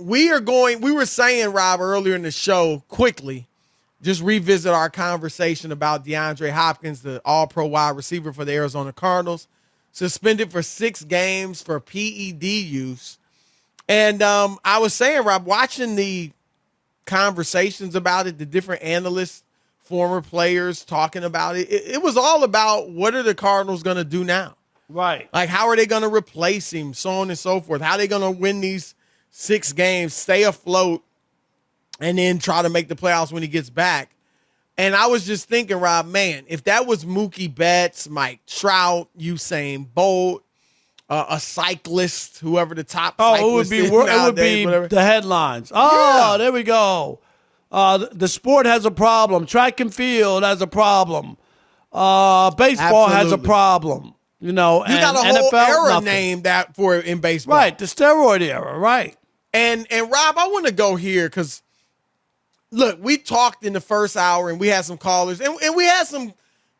we were saying, Rob, earlier in the show, quickly, just revisit our conversation about DeAndre Hopkins, the all-pro wide receiver for the Arizona Cardinals, suspended for 6 games for PED use. And I was saying, Rob, watching the conversations about it, the different analysts, former players talking about it, it was all about what are the Cardinals going to do now? Right. Like, how are they going to replace him, so on and so forth? How are they going to win these 6 games, stay afloat, and then try to make the playoffs when he gets back? And I was just thinking, Rob, man, if that was Mookie Betts, Mike Trout, Usain Bolt, a cyclist, whoever the top cyclist is nowadays, it would be the headlines. Oh, yeah. There we go. The sport has a problem. Track and field has a problem. Baseball has a problem. You know, you got a whole NFL, era nothing. named that for in baseball. Right, the steroid era, right. And Rob, I want to go here because, look, we talked in the first hour and we had some callers and we had some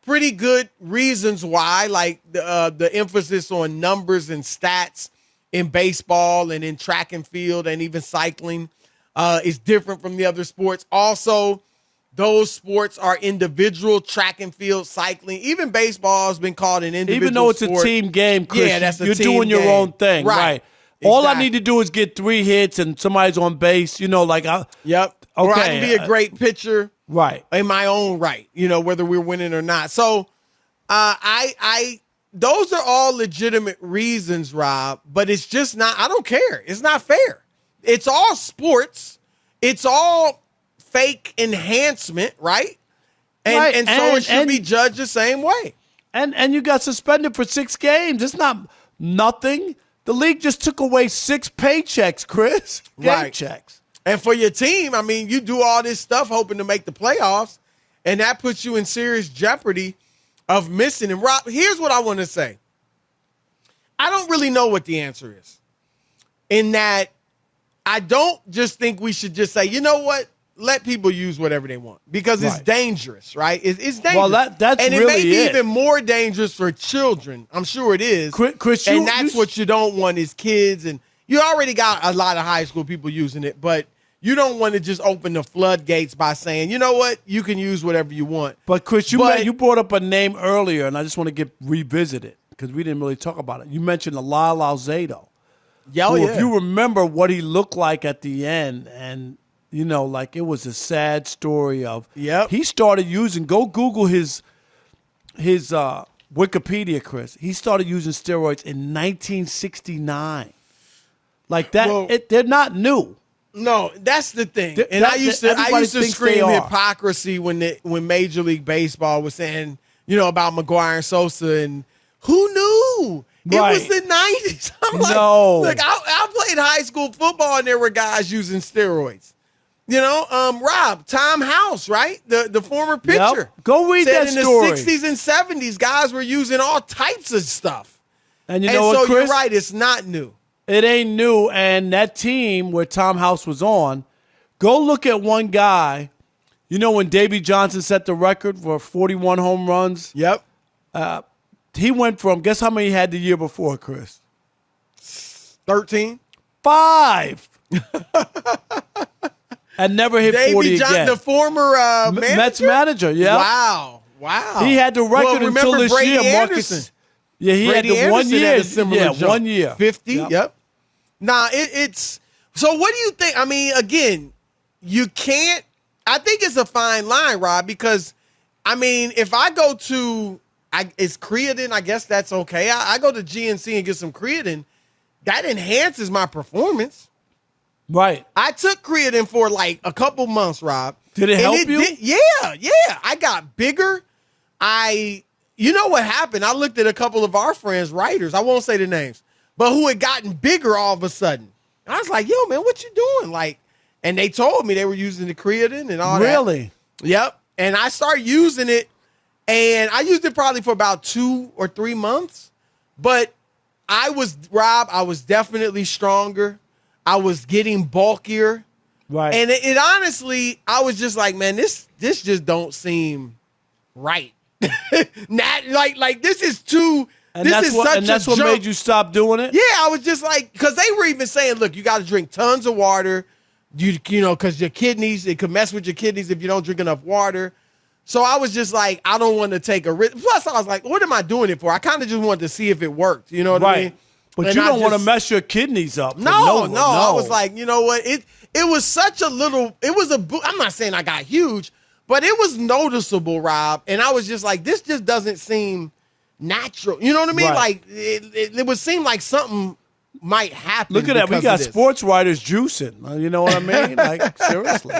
pretty good reasons why, like the emphasis on numbers and stats in baseball and in track and field and even cycling is different from the other sports. Also, those sports are individual, track and field, cycling. Even baseball has been called an individual Even though it's sport. a team game, Chris, yeah, that's you're team doing your game. own thing. Right. All I Exactly. need to do is get 3 hits and somebody's on base, Yep. Okay. Or I can be a great pitcher. Right. In my own right, whether we're winning or not. So those are all legitimate reasons, Rob, but it's just not, I don't care. It's not fair. It's all sports. It's all fake enhancement, right? And so it should be judged the same way. And you got suspended for 6 games. It's not nothing. The league just took away 6 paychecks, Chris. Game checks. And for your team, I mean, you do all this stuff hoping to make the playoffs, and that puts you in serious jeopardy of missing. And Rob, here's what I want to say. I don't really know what the answer is. In that, I don't just think we should just say, you know what? Let people use whatever they want because it's dangerous, right? It's dangerous. Well, that's and really it may be it. even more dangerous for children. I'm sure it is. Chris, and that's what you don't want is kids. And you already got a lot of high school people using it, but you don't want to just open the floodgates by saying, you know what, you can use whatever you want. But Chris, you brought up a name earlier, and I just want to revisit it because we didn't really talk about it. You mentioned Lyle Alzado. If you remember what he looked like at the end, and it was a sad story of. Yep. He started using. Go Google his Wikipedia, Chris. He started using steroids in 1969. Like that, Well, they're not new. No, that's the thing. And I used to scream hypocrisy when Major League Baseball was saying, about McGwire and Sosa, and who knew? Right. It was the 90s. I'm like, No. look, I played high school football and there were guys using steroids. Rob, Tom House, right? The former pitcher. Yep. Go read said that story. In the 60s and 70s, guys were using all types of stuff. And you know what, so Chris? you're right, it's not new. It ain't new, and that team where Tom House was on, go look at one guy. When Davey Johnson set the record for 41 home runs? Yep. He went from, guess how many he had the year before, Chris? 13? 5. And never hit 40 again. The former manager? Mets manager, yeah. Wow. He had the record until this Brady year. Anderson. Yeah, he Brady had the 1 Anderson year. had a similar jump. 1 year. 50, Yep. Nah, it's – so what do you think? I mean, again, you can't – I think it's a fine line, Rob, because, I mean, if I go to it's creatine, I guess that's okay. I go to GNC and get some creatine. That enhances my performance. Right. I took creatine for like a couple months, Rob. Did it help you? Yeah. I got bigger. You know what happened? I looked at a couple of our friends, writers, I won't say the names, but who had gotten bigger all of a sudden. And I was like, yo, man, what you doing? And they told me they were using the creatine and all that. Really? Yep. And I started using it, and I used it probably for about 2 or 3 months. But I was definitely stronger. I was getting bulkier. Right. And it honestly, I was just like, man, this just don't seem right. Not like this is too And that's what made you stop doing it? Yeah, I was just like, because they were even saying, look, you got to drink tons of water, you know, because your kidneys, it could mess with your kidneys if you don't drink enough water. So I was just like, I don't want to take a risk. Plus, I was like, what am I doing it for? I kind of just wanted to see if it worked. You know what I mean? But you don't want to mess your kidneys up. No. I was like, you know what? It was such a little, I'm not saying I got huge, but it was noticeable, Rob. And I was just like, this just doesn't seem natural. You know what I mean? Right. Like, it would seem like something might happen. Look at that. We got sports writers juicing. You know what I mean? Like, seriously.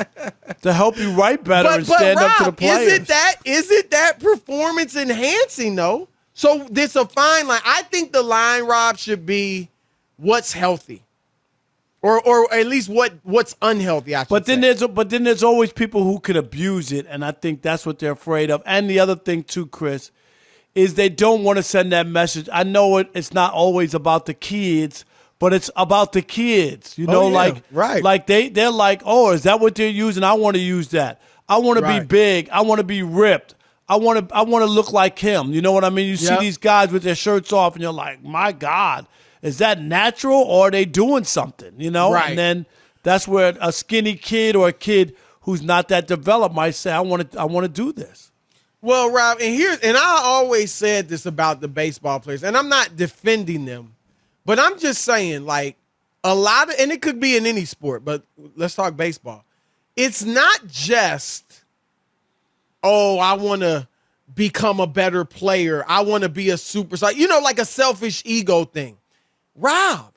To help you write better and stand Rob, up to the players. Is it that performance enhancing, though? So there's a fine line. I think the line, Rob, should be what's healthy. Or at least what's unhealthy, I should say. But then there's always people who could abuse it, and I think that's what they're afraid of. And the other thing, too, Chris, is they don't want to send that message. I know it's not always about the kids, but it's about the kids. You know, right. Like they're like, oh, is that what they're using? I want to use that. I want to be big. I want to be ripped. I want to look like him. You know what I mean? You see these guys with their shirts off, and you're like, my God, is that natural or are they doing something? You know? Right. And then that's where a skinny kid or a kid who's not that developed might say, I want to do this. Well, Rob, and I always said this about the baseball players, and I'm not defending them, but I'm just saying, like, and it could be in any sport, but let's talk baseball. It's not just, oh, I want to become a better player. I want to be a superstar. You know, like a selfish ego thing. Rob,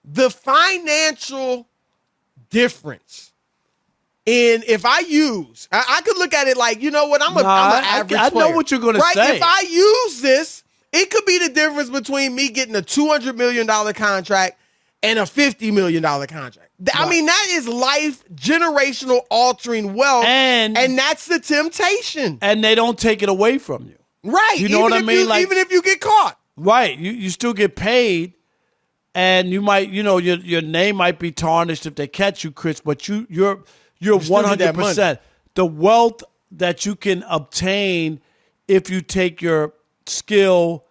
the financial difference. And if I could look at it like, you know what, I'm an average player. I know what you're going to say. If I use this, it could be the difference between me getting a $200 million contract and a $50 million contract. I mean, that is life, generational altering wealth. And that's the temptation. And they don't take it away from you. Right. You know what I mean? Even if you get caught. Right. You still get paid. And you might, you know, your name might be tarnished if they catch you, Chris, but you're 100%. The wealth that you can obtain if you take your skill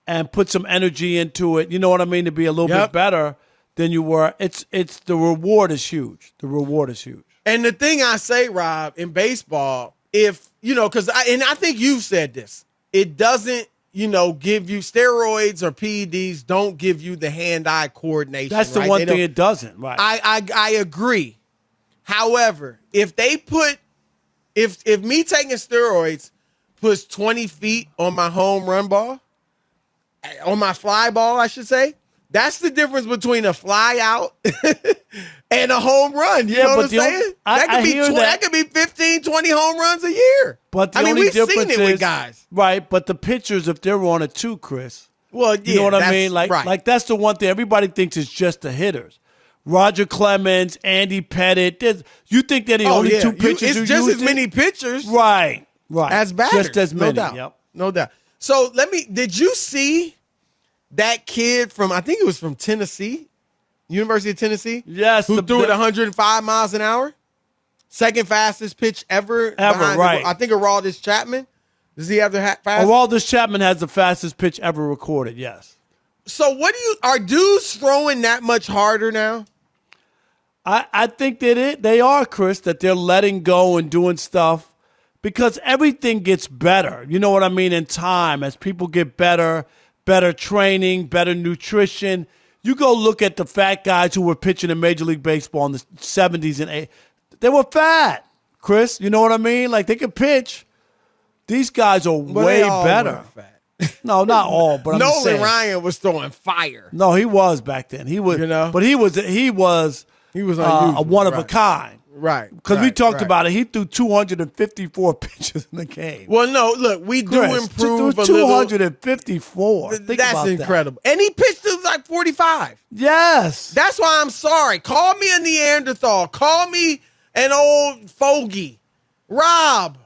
and put some energy into it, you know what I mean, to be a little bit better than you were. It's the reward is huge. The reward is huge. And the thing I say, Rob, in baseball, if, you know, I think you've said this, it doesn't, you know, give you steroids or PEDs don't give you the hand-eye coordination. That's the one thing it doesn't, right? I agree. However, if me taking steroids puts 20 feet on my home run ball, on my fly ball, I should say, that's the difference between a fly out and a home run. You know what I'm saying? That could be 15, 20 home runs a year. But we've seen it with guys. Right, but the pitchers, if they're on it too, Chris. Well, you know what I mean? Like that's the one thing everybody thinks is just the hitters. Roger Clemens, Andy Pettit. You think they're the only two pitchers who It's just used as many pitchers. Right. As batters. Just as many. No doubt. Yep. No doubt. So did you see that kid I think it was from Tennessee, University of Tennessee? Yes. Who threw it 105 miles an hour? Second fastest pitch ever. Right. I think Aroldis Chapman. Does he have the fastest? Aroldis Chapman has the fastest pitch ever recorded, yes. So are dudes throwing that much harder now? I think that they are, Chris, that they're letting go and doing stuff because everything gets better. You know what I mean? In time, as people get better training, better nutrition. You go look at the fat guys who were pitching in Major League Baseball in the 70s and 80s. They were fat, Chris. You know what I mean? Like, they could pitch. These guys are way better. No, not all, but I'm just saying. Nolan Ryan was throwing fire. No, he was back then. He was, but he was a one of a kind. Right. Because we talked about it. He threw 254 pitches in the game. Well, no, look, we do improve a little. 254. That's incredible. And he pitched to like 45. Yes. That's why I'm sorry. Call me a Neanderthal. Call me an old fogey. Rob.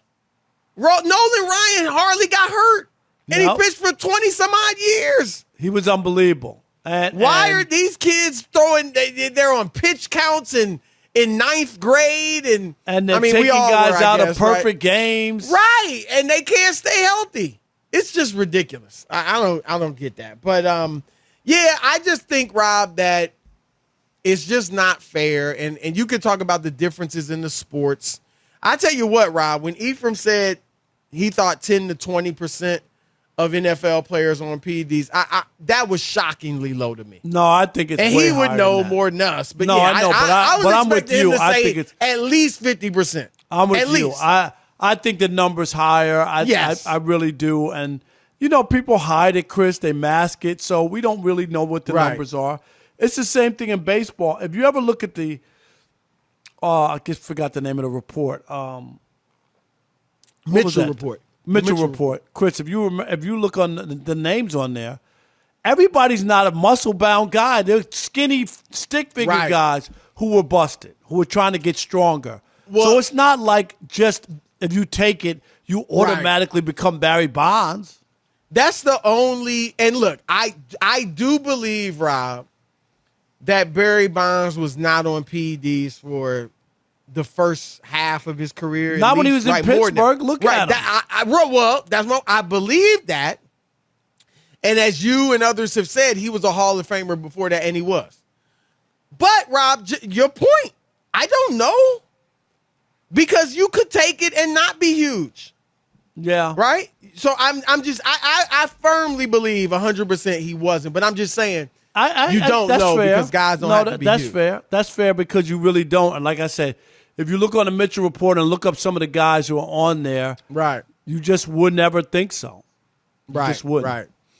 Nolan Ryan hardly got hurt. And he pitched for 20 some odd years. He was unbelievable. Why are these kids throwing? They're on pitch counts in ninth grade, and they're taking guys out of perfect games, right? And they can't stay healthy. it's just ridiculous. I don't get that. But yeah, I just think, Rob, that it's just not fair. And you could talk about the differences in the sports. I tell you what, Rob, when Ephraim said he thought 10 to 20% of NFL players on PEDs, that was shockingly low to me. No, I think it's and way he would higher know than that. more than us. But no, yeah, I know, but I'm with expecting him you. to I say think it's at least 50%. I'm with at you. least. I think the number's higher. I really do. And people hide it, Chris. They mask it, so we don't really know what the numbers are. It's the same thing in baseball. If you ever look at the, I just forgot the name of the report. Mitchell report. Mitchell report. Chris, if you look on the names on there, everybody's not a muscle-bound guy. They're skinny, stick-figure guys who were busted, who were trying to get stronger. Well, so it's not like just if you take it, you automatically become Barry Bonds. That's the only – and look, I do believe, Rob, that Barry Bonds was not on PEDs for – the first half of his career. Not when he was in Pittsburgh. Look at him. I believe that. And as you and others have said, he was a Hall of Famer before that, and he was. But, Rob, your point, I don't know. Because you could take it and not be huge. Yeah. Right? So I firmly believe 100% he wasn't. But I'm just saying, you don't know fair. Because guys don't have to be huge. Fair. That's fair because you really don't. And like I said, if you look on the Mitchell report and look up some of the guys who are on there, right, you just would never think so. You just wouldn't. Right.